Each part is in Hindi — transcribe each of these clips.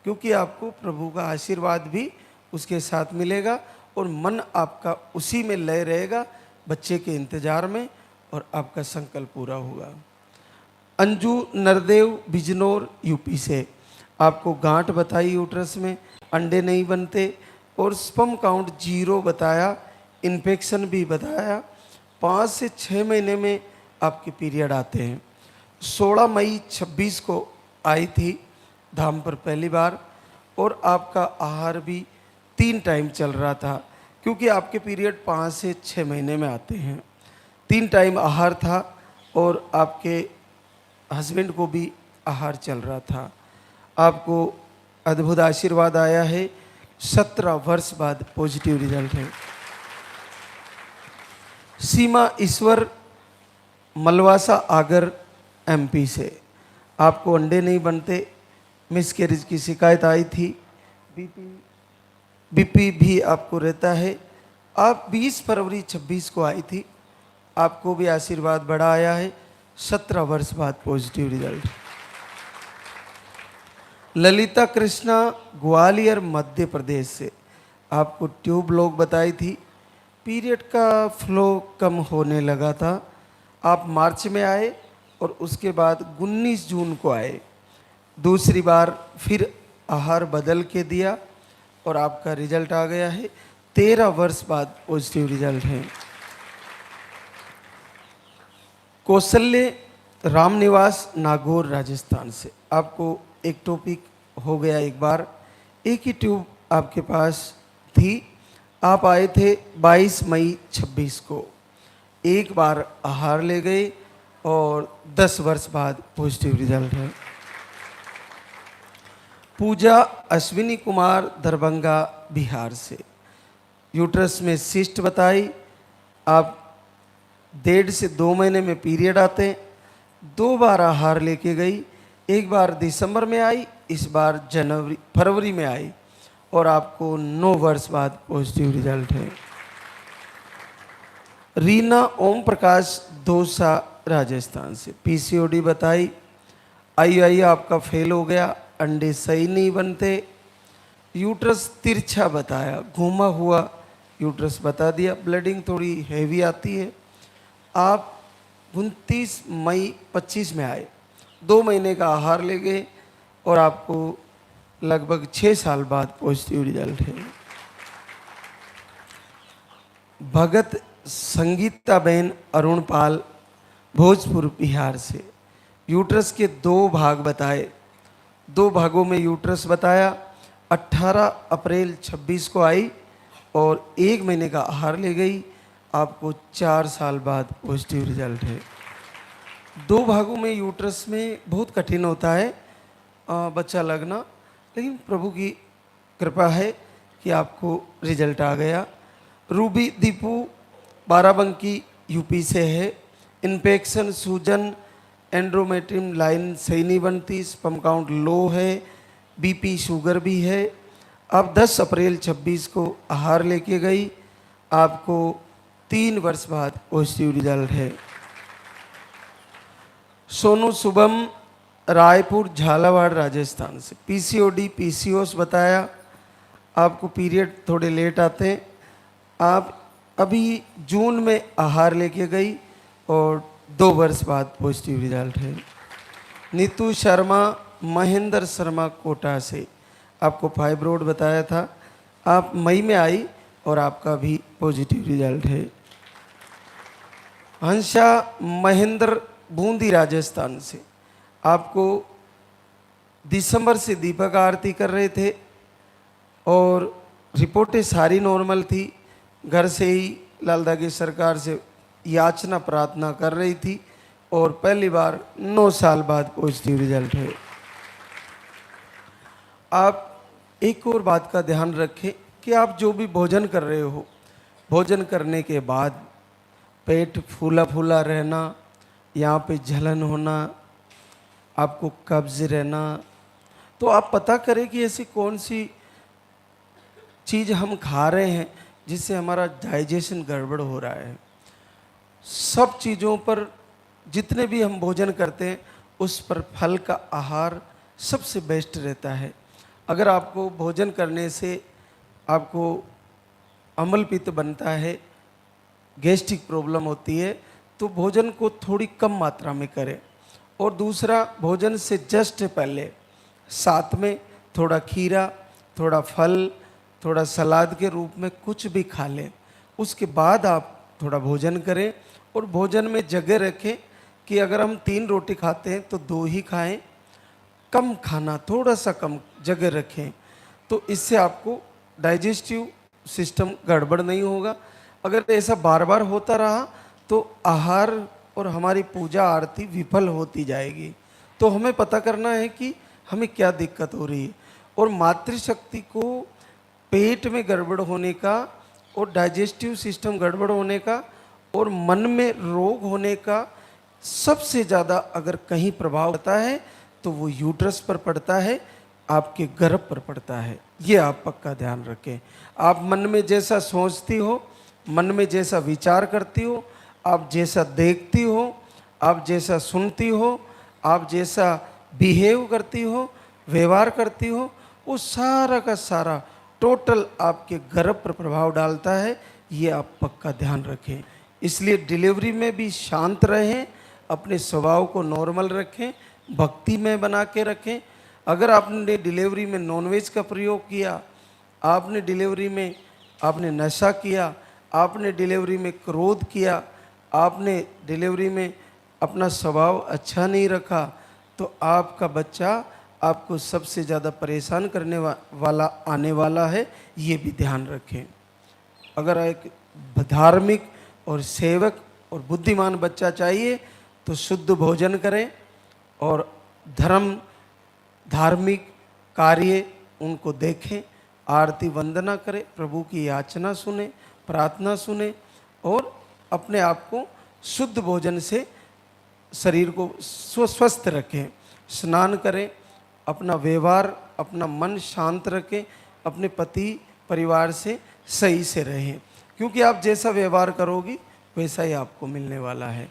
क्योंकि आपको प्रभु का आशीर्वाद भी उसके साथ मिलेगा और मन आपका उसी में लय रहेगा, बच्चे के इंतजार में, और आपका संकल्प पूरा होगा। अंजू नरदेव बिजनौर यूपी से, आपको गांठ बताई यूट्रस में, अंडे नहीं बनते और स्पर्म काउंट 0 बताया, इन्फेक्शन भी बताया। 5 से 6 महीने में आपके पीरियड आते हैं। 16 मई 26 को आई थी धाम पर पहली बार, और आपका आहार भी 3 टाइम चल रहा था, क्योंकि आपके पीरियड 5 से 6 महीने में आते हैं। 3 टाइम आहार था और आपके हस्बैंड को भी आहार चल रहा था। आपको अद्भुत आशीर्वाद आया है। 17 वर्ष बाद पॉजिटिव रिजल्ट है। सीमा ईश्वर मलवासा आगर एमपी से, आपको अंडे नहीं बनते, मिसकैरेज की शिकायत आई थी, बीपी भी आपको रहता है। आप 20 फरवरी 26 को आई थी, आपको भी आशीर्वाद बड़ा आया है। 17 वर्ष बाद पॉजिटिव रिजल्ट। ललिता कृष्णा ग्वालियर मध्य प्रदेश से, आपको ट्यूब ब्लॉक बताई थी, पीरियड का फ्लो कम होने लगा था। आप मार्च में आए और उसके बाद 19 जून को आए। दूसरी बार फिर आहार बदल के दिया और आपका रिजल्ट आ गया है। 13 वर्ष बाद पॉजिटिव रिजल्ट है। कौशल्य रामनिवास नागौर राजस्थान से, आपको एक टॉपिक हो गया, एक बार एक ही ट्यूब आपके पास थी। आप आए थे 22 मई 26 को, एक बार आहार ले गए और 10 वर्ष बाद पॉजिटिव रिजल्ट है। पूजा अश्विनी कुमार दरभंगा बिहार से, यूट्रस में सिस्ट बताई। आप 1.5 से 2 महीने में पीरियड आते हैं। 2 बार आहार लेके गई, एक बार दिसंबर में आई, इस बार फरवरी में आई, और आपको 9 वर्ष बाद पॉजिटिव रिजल्ट है। रीना ओम प्रकाश दोसा राजस्थान से, पीसीओडी बताई। आईयूआई आपका फेल हो गया, अंडे सही नहीं बनते, यूट्रस तिरछा बताया, घूमा हुआ यूट्रस बता दिया, ब्लीडिंग थोड़ी हैवी आती है। आप 29 मई 25 में आए, 2 महीने का आहार ले गए और आपको लगभग 6 साल बाद पॉजिटिव रिजल्ट है। भगत संगीता बहन अरुणपाल भोजपुर बिहार से, यूट्रस के 2 भाग बताए, 2 भागों में यूट्रस बताया। 18 अप्रैल 26 को आई और 1 महीने का आहार ले गई, आपको 4 साल बाद पॉजिटिव रिजल्ट है। 2 भागों में यूट्रस में बहुत कठिन होता है बच्चा लगना, लेकिन प्रभु की कृपा है कि आपको रिजल्ट आ गया। रूबी दीपू बाराबंकी यूपी से है, इन्फेक्शन, सूजन, एंड्रोमेट्रियम लाइन सही नहीं बनती, स्पर्म काउंट लो है, बीपी शुगर भी है। आप 10 अप्रैल 26 को आहार लेके गई, आपको 3 वर्ष बाद पॉजिटिव रिजल्ट है। सोनू शुभम रायपुर झालावाड़ राजस्थान से, पीसीओडी पीसीओएस बताया, आपको पीरियड थोड़े लेट आते हैं। आप अभी जून में आहार लेके गई और 2 वर्ष बाद पॉजिटिव रिजल्ट है। नीतू शर्मा महेंद्र शर्मा कोटा से, आपको फाइब्रोड बताया था, आप मई में आई और आपका भी पॉजिटिव रिजल्ट है। हंसा महेंद्र बूंदी राजस्थान से, आपको दिसंबर से दीपक आरती कर रहे थे और रिपोर्टें सारी नॉर्मल थी, घर से ही लालदा की सरकार से याचना प्रार्थना कर रही थी और पहली बार 9 साल बाद पॉजिटिव रिजल्ट है। आप एक और बात का ध्यान रखें कि आप जो भी भोजन कर रहे हो, भोजन करने के बाद पेट फूला फूला रहना, यहाँ पे जलन होना, आपको कब्ज रहना, तो आप पता करें कि ऐसी कौन सी चीज़ हम खा रहे हैं जिससे हमारा डाइजेशन गड़बड़ हो रहा है। सब चीज़ों पर, जितने भी हम भोजन करते हैं उस पर फल का आहार सबसे बेस्ट रहता है। अगर आपको भोजन करने से आपको अम्ल पित्त बनता है, गैस्ट्रिक प्रॉब्लम होती है, तो भोजन को थोड़ी कम मात्रा में करें। और दूसरा, भोजन से जस्ट पहले साथ में थोड़ा खीरा, थोड़ा फल, थोड़ा सलाद के रूप में कुछ भी खा लें। उसके बाद आप थोड़ा भोजन करें और भोजन में जगह रखें कि अगर हम 3 रोटी खाते हैं तो 2 ही खाएं। कम खाना, थोड़ा सा कम जगह रखें, तो इससे आपको डाइजेस्टिव सिस्टम गड़बड़ नहीं होगा। अगर ऐसा बार बार होता रहा तो आहार और हमारी पूजा आरती विफल होती जाएगी। तो हमें पता करना है कि हमें क्या दिक्कत हो रही है। और मातृशक्ति को पेट में गड़बड़ होने का और डाइजेस्टिव सिस्टम गड़बड़ होने का और मन में रोग होने का सबसे ज़्यादा अगर कहीं प्रभाव पड़ता है तो वो यूट्रस पर पड़ता है, आपके गर्भ पर पड़ता है। ये आप पक्का ध्यान रखें। आप मन में जैसा सोचती हो, मन में जैसा विचार करती हो, आप जैसा देखती हो, आप जैसा सुनती हो, आप जैसा बिहेव करती हो, व्यवहार करती हो, वो सारा का सारा टोटल आपके गर्भ पर प्रभाव डालता है। ये आप पक्का ध्यान रखें। इसलिए डिलीवरी में भी शांत रहें, अपने स्वभाव को नॉर्मल रखें, भक्ति में बना के रखें। अगर आपने डिलीवरी में नॉनवेज का प्रयोग किया, आपने डिलीवरी में आपने नशा किया, आपने डिलीवरी में क्रोध किया, आपने डिलीवरी में अपना स्वभाव अच्छा नहीं रखा, तो आपका बच्चा आपको सबसे ज़्यादा परेशान करने वाला आने वाला है। ये भी ध्यान रखें। अगर एक धार्मिक और सेवक और बुद्धिमान बच्चा चाहिए तो शुद्ध भोजन करें और धार्मिक कार्य उनको देखें, आरती वंदना करें, प्रभु की याचना सुने, प्रार्थना सुने और अपने आप को शुद्ध भोजन से शरीर को स्वस्थ रखें। स्नान करें, अपना व्यवहार, अपना मन शांत रखें, अपने पति परिवार से सही से रहें, क्योंकि आप जैसा व्यवहार करोगी वैसा ही आपको मिलने वाला है।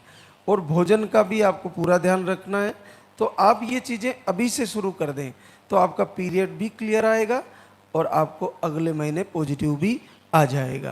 और भोजन का भी आपको पूरा ध्यान रखना है। तो आप ये चीज़ें अभी से शुरू कर दें तो आपका पीरियड भी क्लियर आएगा और आपको अगले महीने पॉजिटिव भी आ जाएगा।